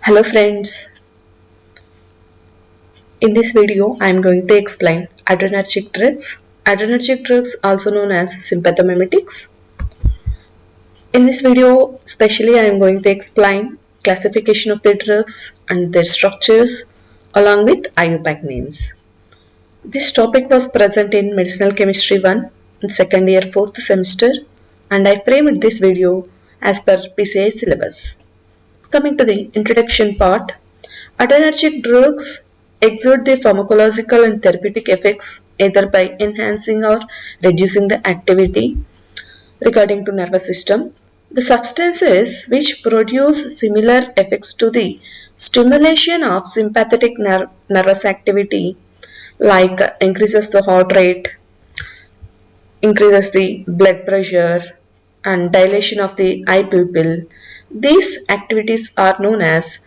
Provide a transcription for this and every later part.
Hello friends, in this video I am going to explain adrenergic drugs. Adrenergic drugs also known as sympathomimetics. In this video especially I am going to explain classification of the drugs and their structures along with IUPAC names. This topic was present in Medicinal Chemistry 1 in second year 4th semester and I framed this video as per PCI syllabus. Coming to the introduction part, adrenergic drugs exert their pharmacological and therapeutic effects either by enhancing or reducing the activity regarding to nervous system. The substances which produce similar effects to the stimulation of sympathetic nervous activity like increases the heart rate, increases the blood pressure and dilation of the eye pupil. These activities are known as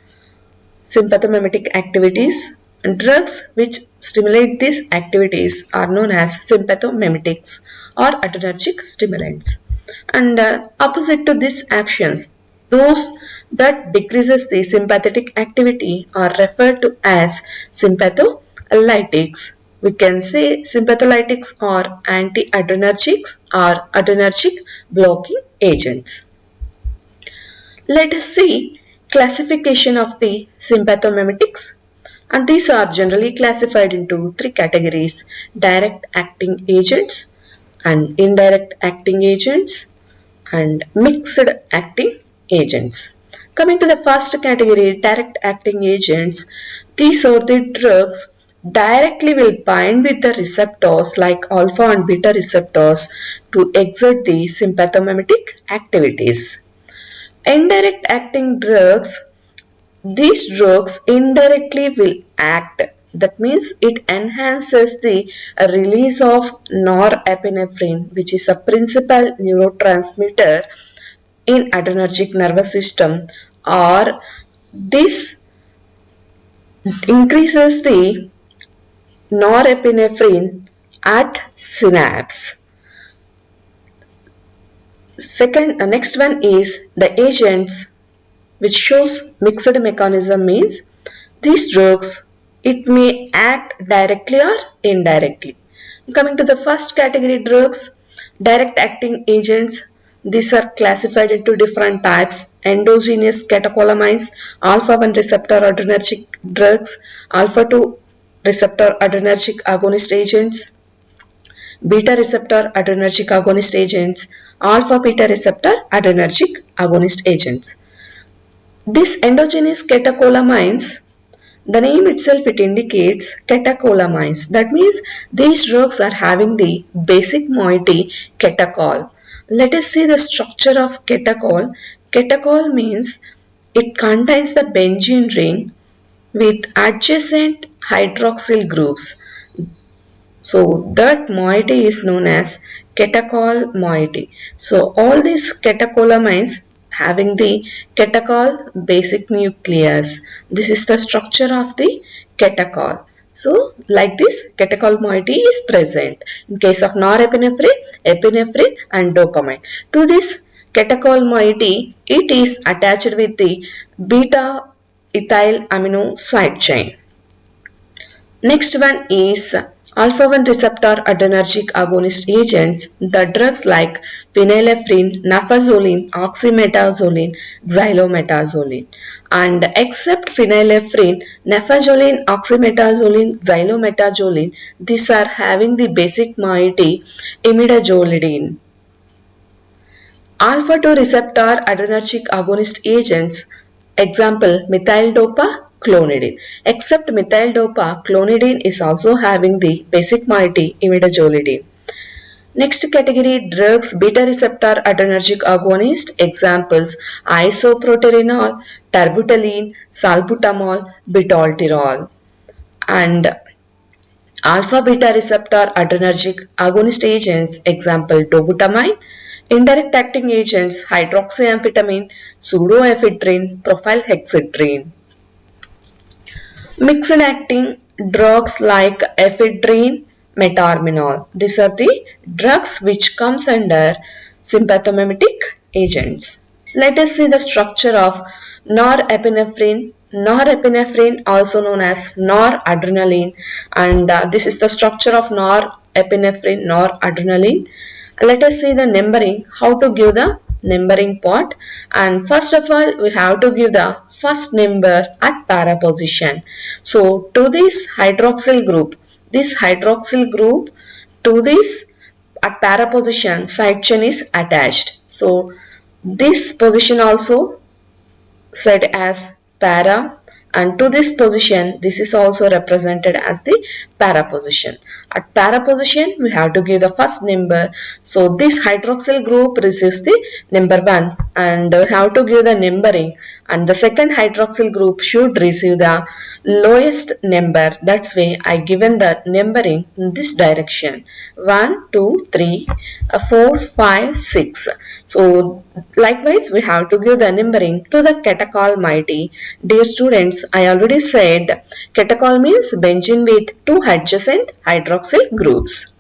sympathomimetic activities. Drugs which stimulate these activities are known as sympathomimetics or adrenergic stimulants. And opposite to these actions, those that decreases the sympathetic activity are referred to as sympatholytics. We can say sympatholytics are anti-adrenergics or adrenergic blocking agents. Let us see classification of the sympathomimetics, and these are generally classified into three categories: direct acting agents and indirect acting agents and mixed acting agents. Coming to the first category, direct acting agents, these are the drugs directly will bind with the receptors like alpha and beta receptors to exert the sympathomimetic activities. Indirect acting drugs, these drugs indirectly will act. That means it enhances the release of norepinephrine, which is a principal neurotransmitter in adrenergic nervous system, or this increases the norepinephrine at synapse. Next one is the agents, which shows mixed mechanism, means these drugs it may act directly or indirectly. Coming to the first category drugs, direct acting agents, these are classified into different types: endogenous catecholamines, alpha 1 receptor adrenergic drugs, alpha 2 receptor adrenergic agonist agents, beta receptor adrenergic agonist agents, alpha beta receptor adrenergic agonist agents. These endogenous catecholamines, the name itself it indicates catecholamines. That means these drugs are having the basic moiety catechol. Let us see the structure of catechol. Catechol means it contains the benzene ring with adjacent hydroxyl groups. So that moiety is known as catechol moiety. So all these catecholamines having the catechol basic nucleus. This is the structure of the catechol. So like this catechol moiety is present in case of norepinephrine, epinephrine and dopamine. To this catechol moiety, it is attached with the beta ethyl amino side chain. Next one is alpha 1 receptor adrenergic agonist agents, the drugs like phenylephrine, nafazoline, oxymetazoline, xylometazoline. And except phenylephrine, nafazoline, oxymetazoline, xylometazoline, these are having the basic moiety imidazolidine. Alpha 2 receptor adrenergic agonist agents, example methyl-dopa, clonidine. Except methyl-dopa, clonidine is also having the basic moiety imidazolidine. Next category drugs, beta receptor adrenergic agonist, examples isoproterenol, terbutaline, salbutamol, bitalterol. And alpha beta receptor adrenergic agonist agents, example dobutamine. Indirect acting agents, hydroxyamphetamine, pseudoephedrine, profylhexedrine. Mixed acting drugs like ephedrine, metarminol. These are the drugs which comes under sympathomimetic agents. Let us see the structure of norepinephrine. Norepinephrine, also known as noradrenaline, and this is the structure of norepinephrine, noradrenaline. Let us see the numbering, how to give the numbering part. And first of all, we have to give the first number at para position. So to this hydroxyl group, to this at para position side chain is attached. So this position also said as para, and to this position this is also represented as the para position. At para position we have to give the first number. So this hydroxyl group receives the number 1 and we have to give the numbering, and the second hydroxyl group should receive the lowest number. That's why I given the numbering in this direction: 1, 2, 3, 4, 5, 6. So likewise we have to give the numbering to the catechol moiety. Dear students, I already said catechol means benzene with 2 adjacent hydroxyl groups.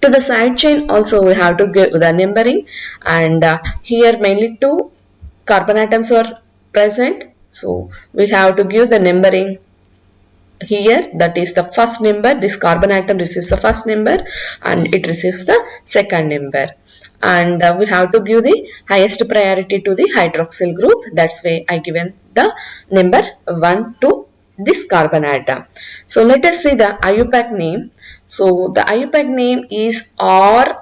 To the side chain also we have to give the numbering, and here mainly 2 carbon atoms are present. So we have to give the numbering here, that is the first number. This carbon atom receives the first number and it receives the second number, and we have to give the highest priority to the hydroxyl group. That's why I given the number 1 to this carbon atom. So let us see the IUPAC name. So the IUPAC name is R4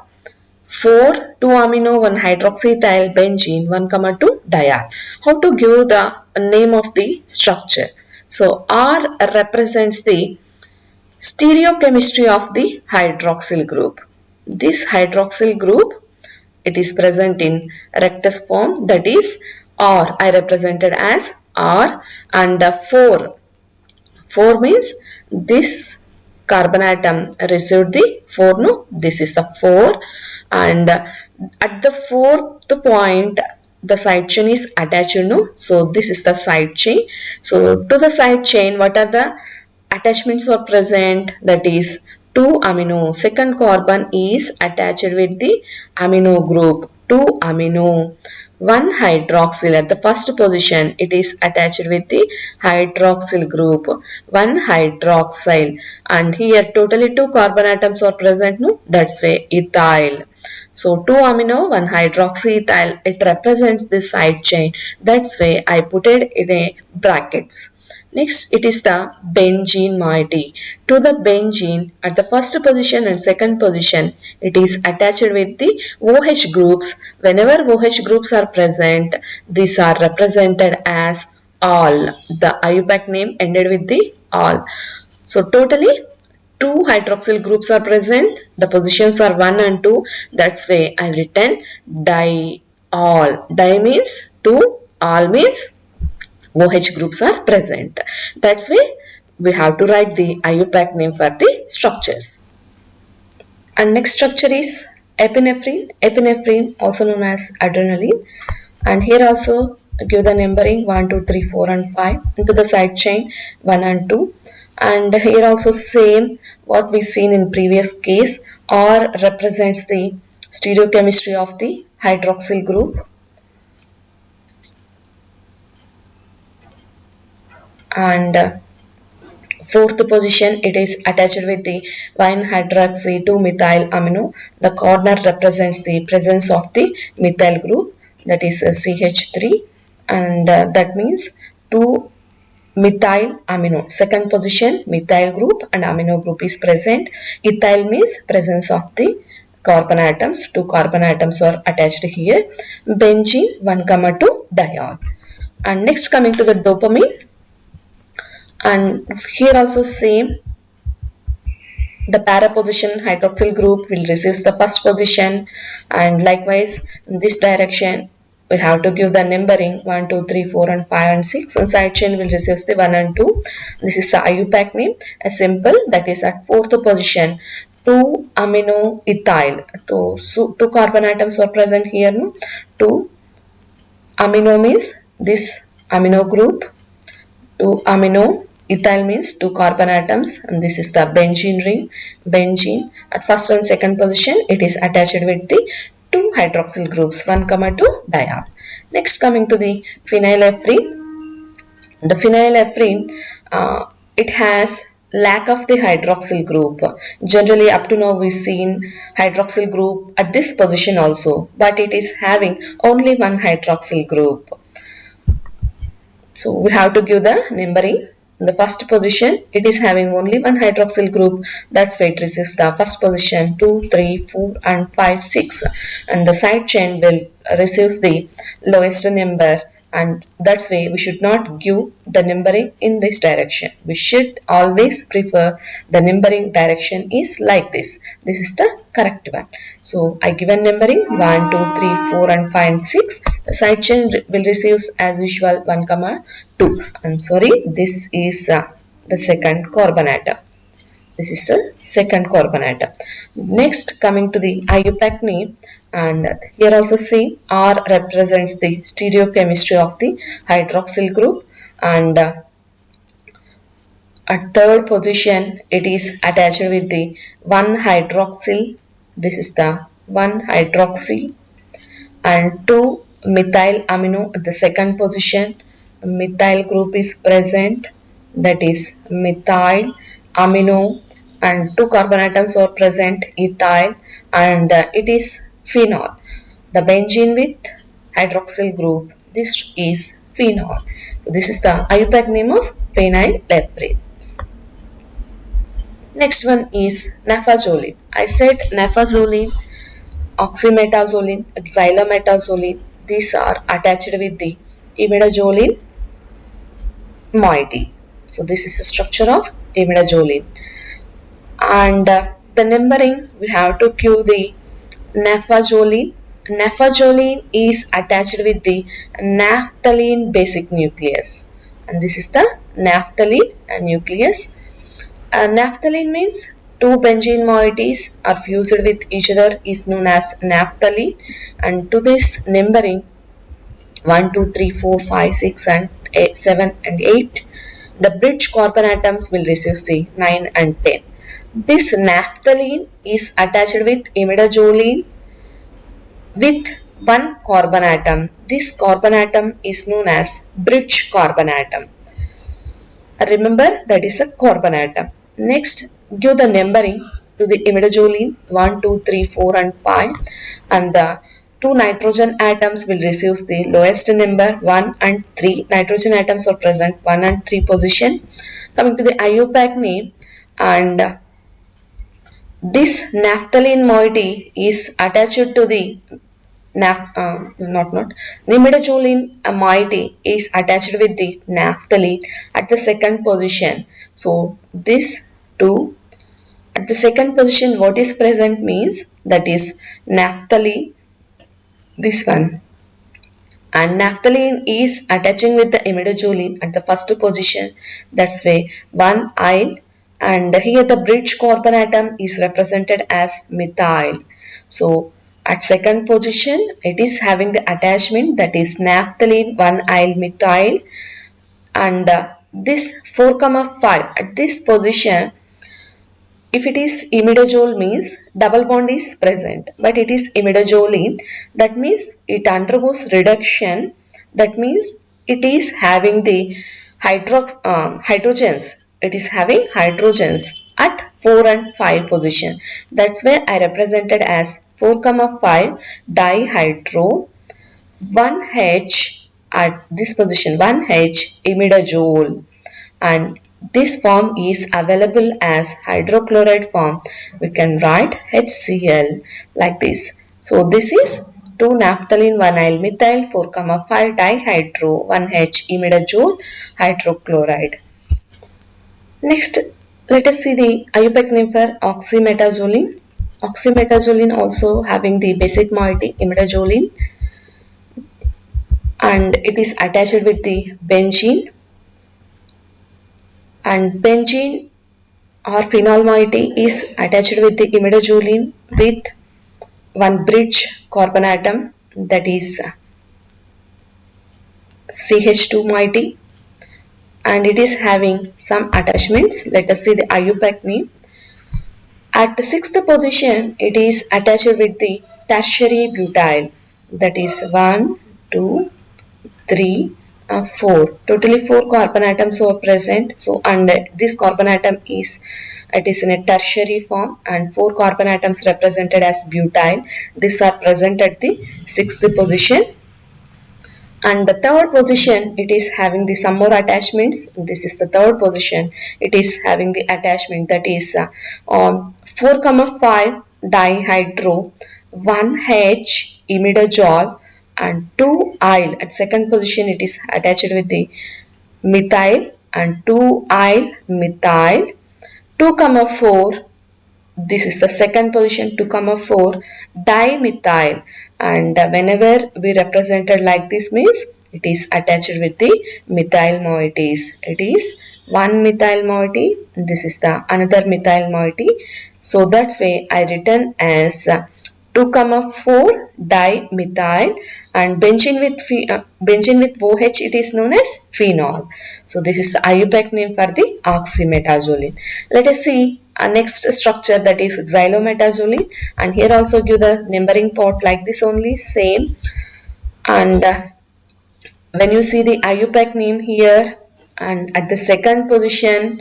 2-amino 1-hydroxyethyl benzene 1,2 diol. How to give the name of the structure? So R represents the stereochemistry of the hydroxyl group. This hydroxyl group, it is present in rectus form, that is R. I represented as R, and 4 means this carbon atom received the 4, no, this is the 4, and at the 4th point the side chain is attached, no, so this is the side chain. So to the side chain what are the attachments are present? That is 2 amino, second carbon is attached with the amino group 2 amino. 1 hydroxyl at the first position, it is attached with the hydroxyl group 1 hydroxyl, and here totally 2 carbon atoms are present, no, that's why ethyl. So 2 amino 1 hydroxyethyl, it represents this side chain, that's why I put it in a brackets. Next, it is the benzene moiety. To the benzene, at the first position and second position, it is attached with the OH groups. Whenever OH groups are present, these are represented as all. The IUPAC name ended with the all. So totally 2 hydroxyl groups are present. The positions are 1 and 2. That's why I written diol. Di means 2, all means OH groups are present. That's why we have to write the IUPAC name for the structures. And next structure is epinephrine. Epinephrine, also known as adrenaline. And here also give the numbering 1, 2, 3, 4 and 5. Into the side chain 1 and 2. And here also same what we seen in previous case. R represents the stereochemistry of the hydroxyl group. And 4th position, it is attached with the 1-hydroxy 2-methyl amino. The corner represents the presence of the methyl group, that is CH3, and that means 2-methyl amino. Second position, methyl group and amino group is present. Ethyl means presence of the carbon atoms. 2 carbon atoms are attached here. Benzene 1,2 diol. And next coming to the dopamine. And here also same, the para position hydroxyl group will receive the first position, and likewise in this direction we have to give the numbering 1, 2, 3, 4 and 5 and 6, and side chain will receive the 1 and 2. This is the IUPAC name, a simple, that is at 4th position 2 amino ethyl. So 2 carbon atoms are present here, no? 2 amino means this amino group, 2 amino. Ethyl means 2 carbon atoms, and this is the benzene ring. Benzene at first and second position, it is attached with the two hydroxyl groups, 1, 2 diol. Next, coming to the phenylephrine. The phenylephrine, it has lack of the hydroxyl group. Generally, up to now we've seen hydroxyl group at this position also, but it is having only one hydroxyl group. So we have to give the numbering. In the first position, it is having only one hydroxyl group. That's why it receives the first position 2, 3, 4 and 5, 6. And the side chain will receive the lowest number. And that's why we should not give the numbering in this direction. We should always prefer the numbering direction is like this. This is the correct one. So I given numbering 1, 2, 3, 4 and 5 and 6. The side chain will receive as usual 1, 2. I'm sorry, this is the second carbon atom. This is the second carbon atom. Next, coming to the iupactane, and here also see R represents the stereochemistry of the hydroxyl group, and at third position it is attached with the 1 hydroxyl. This is the 1 hydroxy and 2 methyl amino at the second position. Methyl group is present, that is methyl amino, and 2 carbon atoms are present, ethyl, and it is phenol. The benzene with hydroxyl group, this is phenol. So this is the IUPAC name of phenylephrine. Next one is nafazolene. I said nafazolene, oxymetazoline, xylometazoline, these are attached with the imidazoline moiety. So this is the structure of imidazoline. And the numbering, we have to give the nafazolene. Nafazolene is attached with the naphthalene basic nucleus, and this is the naphthalene nucleus. Naphthalene means two benzene moieties are fused with each other is known as naphthalene, and to this numbering 1, 2, 3, 4, 5, 6 and 8, 7 and 8, the bridge carbon atoms will receive the 9 and 10. This naphthalene is attached with imidazoline with one carbon atom. This carbon atom is known as bridge carbon atom. Remember, that is a carbon atom. Next, give the numbering to the imidazoline 1, 2, 3, 4 and 5, and the 2 nitrogen atoms will receive the lowest number 1 and 3. Nitrogen atoms are present 1 and 3 position. Coming to the iupactane, and this naphthalene moiety is attached to the imidazoline moiety is attached with the naphthalene at the second position. So this two at the second position, what is present means that is naphthalene, this one, and naphthalene is attaching with the imidazoline at the first position. That's why 1 yle, and here the bridge carbon atom is represented as methyl. So at second position, it is having the attachment, that is naphthalene 1 yle methyl, and this 4,5 at this position, if it is imidazole means double bond is present, but it is imidazoline, that means it undergoes reduction, that means it is having the hydrogens. It is having hydrogens at 4 and 5 position. That's why I represented as 4,5 dihydro 1H at this position, 1H imidazole, and this form is available as hydrochloride form. We can write HCl like this. So this is 2 naphthalene 1 yle methyl 4,5 dihydro 1H imidazole hydrochloride. Next, let us see the IUPAC name for oxymetazoline. Oxymetazoline also having the basic moiety imidazoline, and it is attached with the benzene, and benzene or phenol moiety is attached with the imidazoline with one bridge carbon atom, that is CH2 moiety, and it is having some attachments. Let us see the IUPAC name. At the 6th position, it is attached with the tertiary butyl, that is 1, 2, 3, 4. Totally 4 carbon atoms are present. So, and this carbon atom is in a tertiary form, and 4 carbon atoms represented as butyl. These are present at the 6th position. And the third position, it is having the some more attachments. This is the third position. It is having the attachment, that is on 4,5 dihydro, 1H imidazole, and 2-yle. At second position, it is attached with the methyl and 2-yle methyl. 2,4, this is the second position, 2,4 dimethyl, and whenever we represented like this means it is attached with the methyl moieties. It is one methyl moiety, this is the another methyl moiety. So that's why I written as 2,4 dimethyl, and benzene with OH, it is known as phenol. So this is the IUPAC name for the oxymetazoline. Let us see a next structure, that is xylometazoline, and here also give the numbering part like this only, same. And when you see the IUPAC name here, and at the second position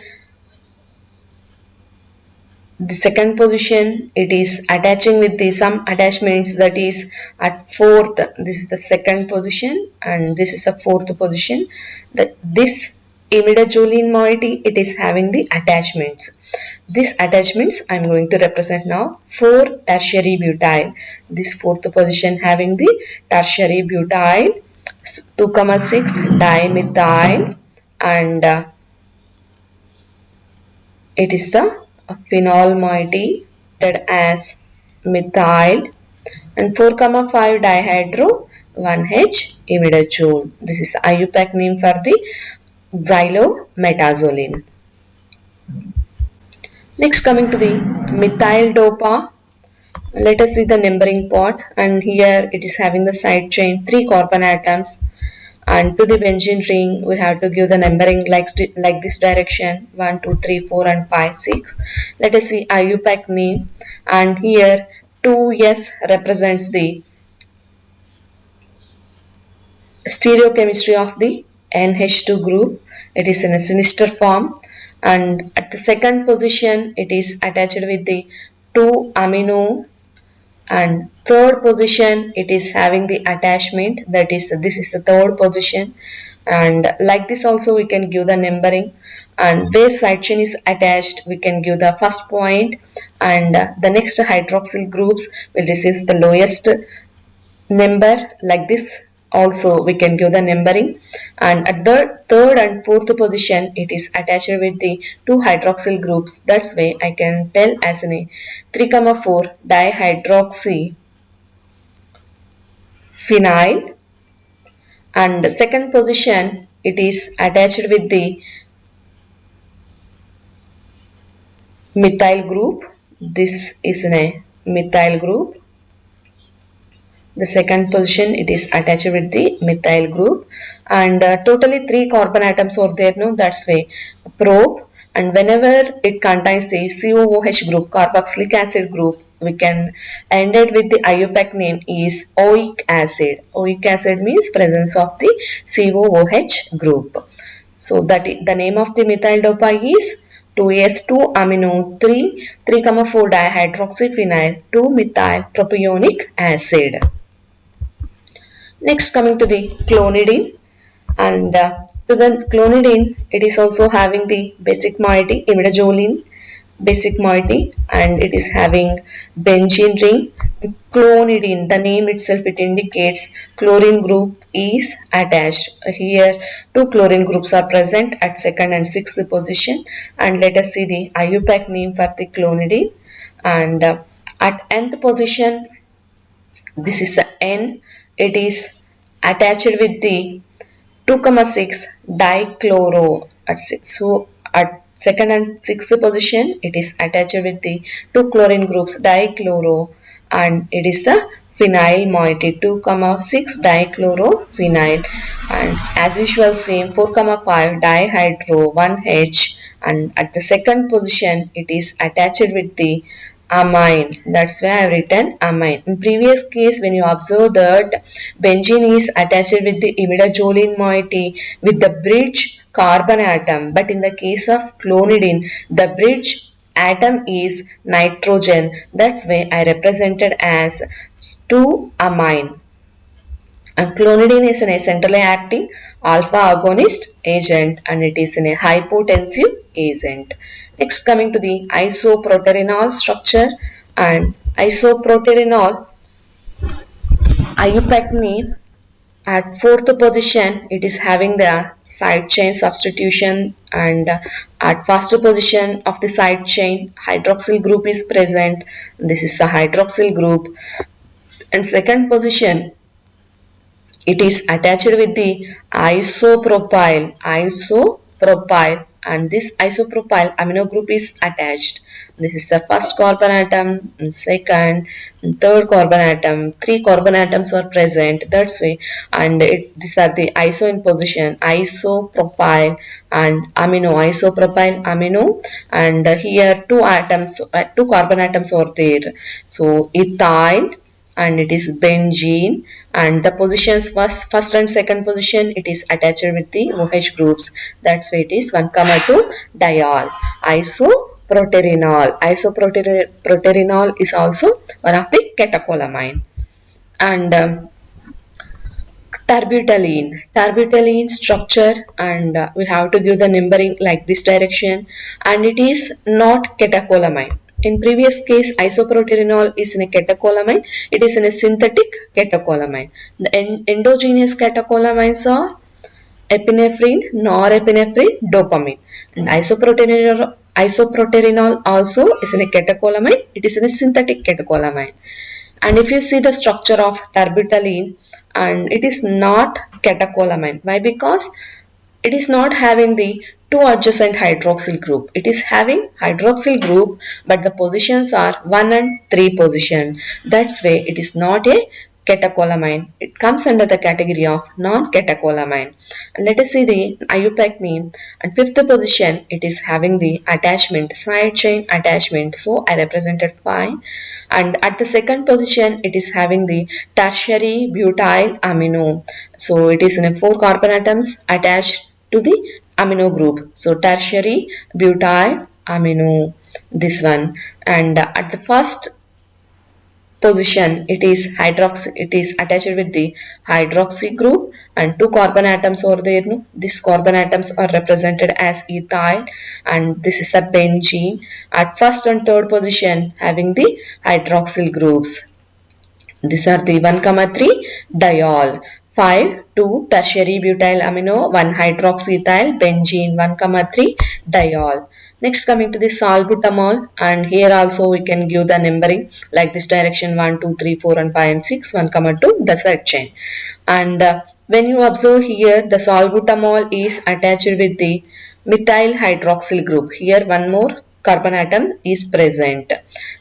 it is attaching with the some attachments, that is at fourth, this is the second position and this is the fourth position. That this imidazoline moiety, it is having the attachments. These attachments I am going to represent now. 4 tertiary butyl, this fourth position having the tertiary butyl, 2,6 dimethyl, and it is the phenol moiety that as methyl, and 4,5 dihydro, 1H imidazole. This is the IUPAC name for the xylometazoline. Next, coming to the methyl dopa, let us see the numbering part, and here it is having the side chain 3 carbon atoms, and to the benzene ring we have to give the numbering like this direction, 1, 2, 3, 4 and 5, 6. Let us see IUPAC name, and here 2S represents the stereochemistry of the NH2 group. It is in a sinister form, and at the second position it is attached with the 2 amino, and third position it is having the attachment, that is this is the third position, and like this also we can give the numbering, and where side chain is attached we can give the first point, and the next hydroxyl groups will receive the lowest number. Like this also we can give the numbering, and at the third and fourth position it is attached with the 2 hydroxyl groups. That's why I can tell as a 3,4 dihydroxy phenyl, and second position it is attached with the methyl group. This is a methyl group. The second position it is attached with the methyl group, and totally 3 carbon atoms are there. No, that's why prop, and whenever it contains the COOH group, carboxylic acid group, we can end it with the IUPAC name is oic acid. Oic acid means presence of the COOH group. So that the name of the methyl dopa is 2S2 amino 3,4 dihydroxyphenyl 2-methyl propionic acid. Next, coming to the clonidine, and to the clonidine it is also having the basic moiety imidazoline basic moiety, and it is having benzene ring. Clonidine, the name itself it indicates chlorine group is attached. Here 2 chlorine groups are present at second and sixth position, and let us see the IUPAC name for the clonidine, and at nth position this is the N, it is attached with the 2,6 dichloro. So at second and sixth position it is attached with the 2 chlorine groups dichloro, and it is the phenyl moiety 2,6 dichlorophenyl, and as usual same 4,5 dihydro 1H, and at the second position it is attached with the amine. That's why I have written amine. In previous case, when you observe that benzene is attached with the imidazoline moiety with the bridge carbon atom, but in the case of clonidine, the bridge atom is nitrogen. That's why I represented as 2-amine. And clonidine is a centrally acting alpha agonist agent and it is a hypotensive agent. Next, coming to the isoproterinol structure, and isoproterinol iupactane at fourth position it is having the side chain substitution, and at first position of the side chain hydroxyl group is present. This is the hydroxyl group, and second position it is attached with the isopropyl, and this isopropyl amino group is attached. This is the first carbon atom, second, third carbon atom. 3 carbon atoms are present. That's why, and these are the iso in position, isopropyl and amino, isopropyl amino, and here 2 atoms, 2 carbon atoms are there. So ethyl and it is benzene, and the positions first and second position it is attached with the OH groups. That's why it is 1,2 diol. Isoproterinol is also one of the catecholamine. And terbutaline structure, and we have to give the numbering like this direction, and it is not catecholamine. In previous case, isoproterinol is in a catecholamine. It is in a synthetic catecholamine. The endogenous catecholamines are epinephrine, norepinephrine, dopamine. And isoproterinol also is in a catecholamine. It is in a synthetic catecholamine. And if you see the structure of terbutaline, and it is not catecholamine. Why? Because it is not having the 2 adjacent hydroxyl group. It is having hydroxyl group, but the positions are 1 and 3 position. That's why it is not a catecholamine. It comes under the category of non-catecholamine. And let us see the iupactane. At 5th position, it is having the attachment, side chain attachment. So I represented 5. And at the second position, it is having the tertiary butyl amino. So it is in 4 carbon atoms attached to the amino group. So tertiary butyl amino, this one. And at the first position it is attached with the hydroxy group, and 2 carbon atoms over there. No? These carbon atoms are represented as ethyl, and this is the benzene. At first and third position having the hydroxyl groups. These are the 1,3 diol. 5, 2 tertiary butyl amino, 1 hydroxyethyl benzene, 1,3 diol. Next, coming to the salbutamol, and here also we can give the numbering like this direction 1, 2, 3, 4 and 5 and 6, 1,2 the side chain. And when you observe here, the salbutamol is attached with the methyl hydroxyl group. Here one more carbon atom is present.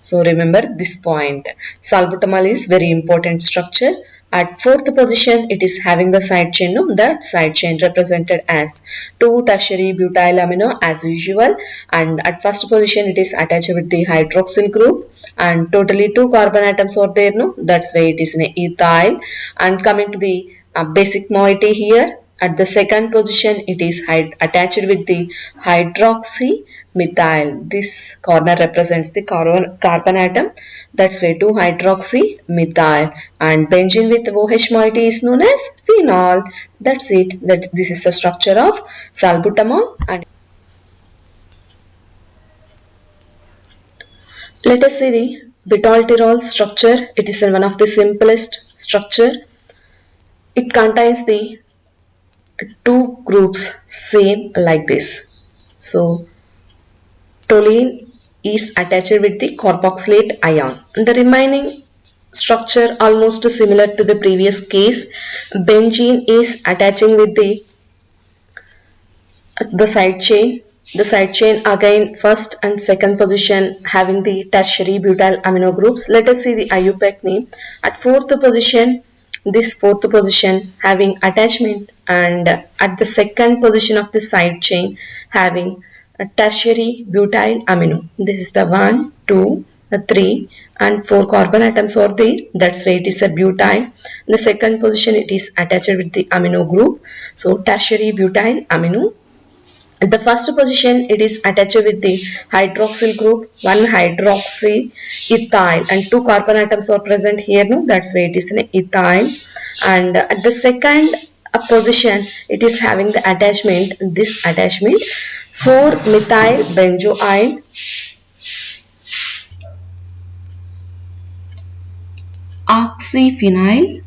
So remember this point. Salbutamol is very important structure. At 4th position, it is having the side chain. No? That side chain represented as 2 tertiary butyl amino as usual. And at first position, it is attached with the hydroxyl group. And totally 2 carbon atoms are there. No? That's why it is in ethyl. And coming to the basic moiety here. At the second position, it is attached with the hydroxy methyl. This corner represents the carbon atom. That's why 2 hydroxy methyl, and benzene with OH moiety is known as phenol. That's it. This is the structure of salbutamol. And let us see the butalterol structure. It is one of the simplest structure. It contains the 2 groups same like this. So toluene is attached with the carboxylate ion. The remaining structure almost similar to the previous case. Benzene is attaching with the side chain. The side chain again first and second position having the tertiary butyl amino groups. Let us see the iupactane. At 4th position, this 4th position having attachment, and at the second position of the side chain having a tertiary butyl amino. This is the 1, 2 3 and 4 carbon atoms are there. That's why it is a butyl. In the second position, it is attached with the amino group. So tertiary butyl amino. At the first position, it is attached with the hydroxyl group, one hydroxy ethyl, and 2 carbon atoms are present here. No, that's why it is an ethyl. And at the second position, it is having the attachment, this attachment, 4 methyl benzoyl, oxyphenyl.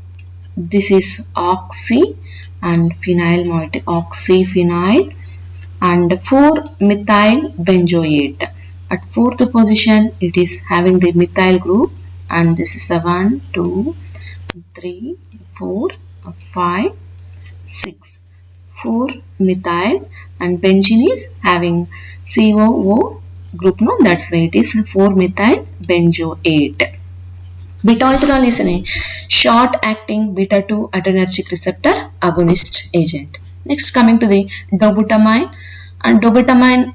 This is oxy and phenyl moiety, oxyphenyl, and 4 methyl benzoate. At fourth position, it is having the methyl group, and this is the 1, 2, 3, 4, 5, 6. 4 methyl, and benzene is having COO group. No, that's why it is 4 methyl benzoate. Beta-alterol is a short-acting beta-2 adrenergic receptor agonist agent. Next, coming to the dobutamine. And dobutamine,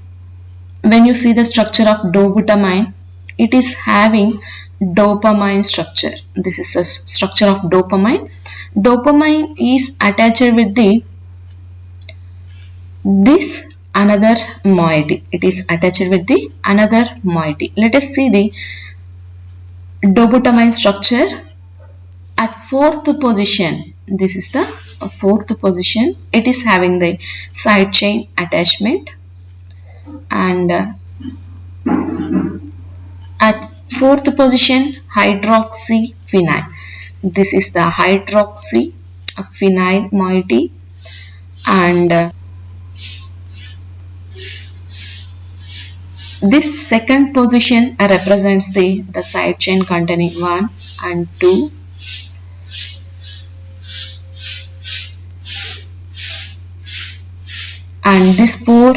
when you see the structure of dobutamine, it is having dopamine structure. This is the structure of dopamine. Dopamine is attached with this another moiety. It is attached with the another moiety. Let us see the dobutamine structure at fourth position. This is the fourth position. It is having the side chain attachment, and at fourth position, hydroxyphenyl. This is the hydroxyphenyl moiety, and this second position represents the side chain containing 1 and 2. And this 4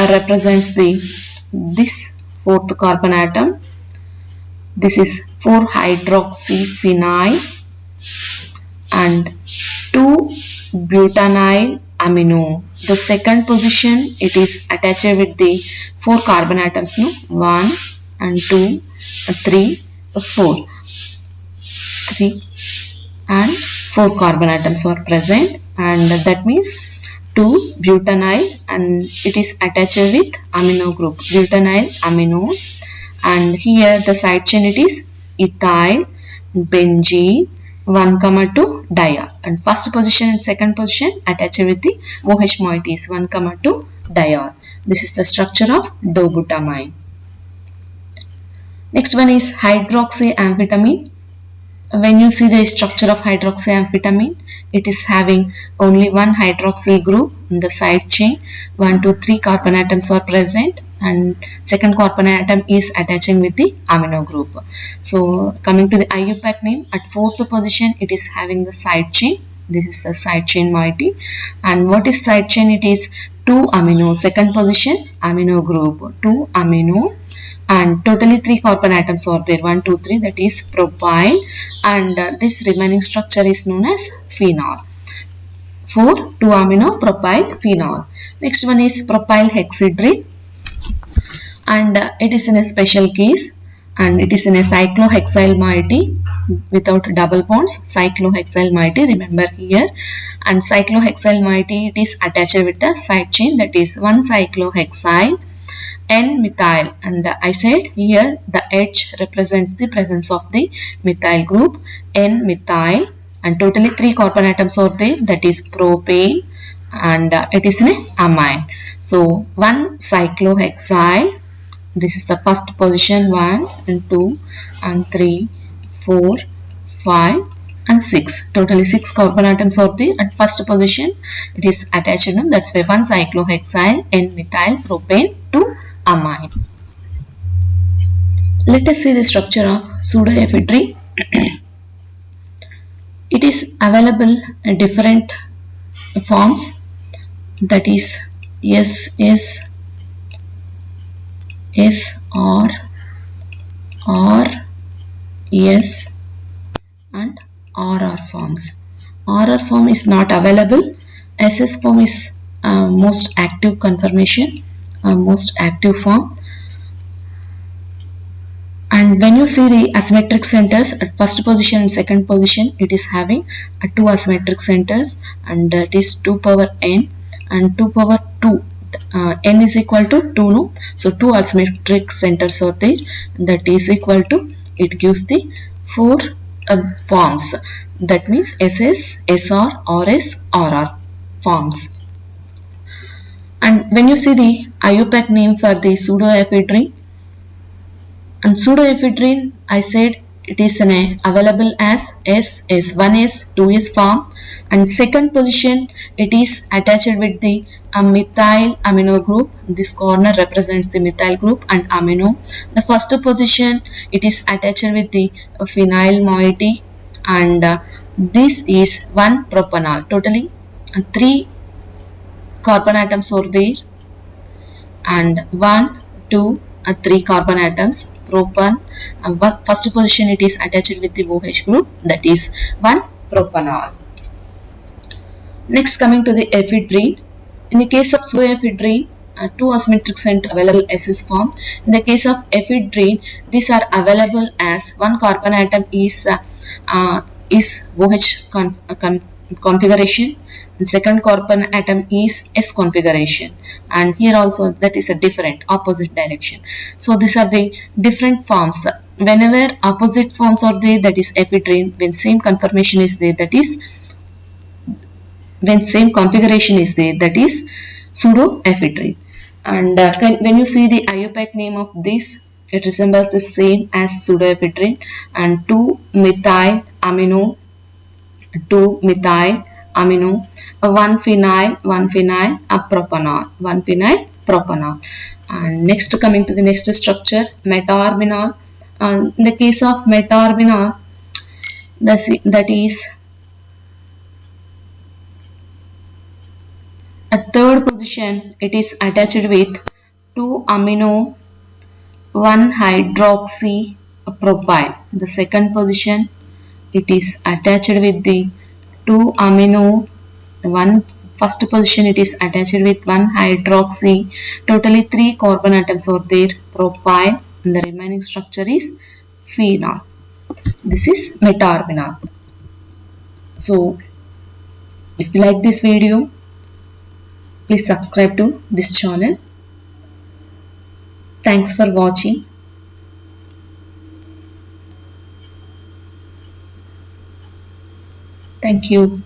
represents this fourth carbon atom. This is 4 hydroxyphenyl and 2 butyl amino. The second position, it is attached with the 4 carbon atoms, no? 1 and 2, 3, 4. 3 and 4 carbon atoms are present, and that means 2 butyl, and it is attached with amino group, butyl amino, and here the side chain it is ethyl, benzene, 1, 2 dia, and first position and second position attached with the OH moieties 1, 2 diol. This is the structure of dobutamine. Next one is hydroxyamphetamine. When you see the structure of hydroxyamphetamine, it is having only one hydroxyl group in the side chain. 1, 2, 3 carbon atoms are present, and second carbon atom is attaching with the amino group. So coming to the IUPAC name, at fourth position it is having the side chain. This is the side chain moiety. And what is side chain? It is 2 amino. Second position amino group, 2 amino, and totally 3 carbon atoms are there, 1, 2, 3, that is propyl, and this remaining structure is known as phenol. 4 2 amino propyl phenol. Next one is propyl hexydrine, and it is in a special case, and it is in a cyclohexyl moiety without double bonds, cyclohexyl moiety, remember here. And cyclohexyl moiety, it is attached with the side chain, that is 1 cyclohexyl N-methyl, and I said here the H represents the presence of the methyl group, N-methyl, and totally 3 carbon atoms are there, that is propane, and it is an amine. So 1 cyclohexyl, this is the first position, 1 and 2 and 3, 4, 5 and 6. Totally 6 carbon atoms are there. At first position it is attached, that's why 1 cyclohexyl N-methyl propane to amine. Let us see the structure of pseudoephedrine. It is available in different forms, that is S, R, S and RR forms. RR form is not available. SS form is most active conformation, most active form, And when you see the asymmetric centers at first position and second position, it is having two asymmetric centers, and that is 2 power n and 2 power 2. N is equal to 2, no? So 2 asymmetric centers are there, that is equal to, it gives the 4 forms. That means SS, SR, RS, RR forms. And when you see the IUPAC name for the pseudoephedrine, and pseudoephedrine, I said it is available as S, 1S, 2S form, and second position it is attached with the methyl amino group. This corner represents the methyl group and amino. The first position it is attached with the phenyl moiety, and this is 1 propanol. Totally 3 carbon atoms are there, and 1, 2, 3 carbon atoms. Propan, first position it is attached with the OH group, that is 1 propanol. Next, coming to the ephedrine. In the case of pseudoephedrine, 2 asymmetric centers available SS form. In the case of ephedrine, these are available as 1 carbon atom is OH configuration, and second carbon atom is S configuration, and here also that is a different opposite direction. So these are the different forms. Whenever opposite forms are there, that is ephedrine. When same conformation is there, that is, when same configuration is there, that is pseudoephedrine. And when you see the IUPAC name of this, it resembles the same as pseudoephedrine, and 2 methyl amino, 2 methyl amino, 1 phenyl, propanol, 1 phenyl propanol. And next, coming to the next structure, metarbinol. In the case of metarbinol, that is at third position, it is attached with 2 amino, 1 hydroxy propyl. The second position, it is attached with the 2 amino, first position it is attached with 1 hydroxy. Totally 3 carbon atoms are there, propyl, and the remaining structure is phenol. This is metarbinol. So if you like this video, please subscribe to this channel. Thanks for watching. Thank you.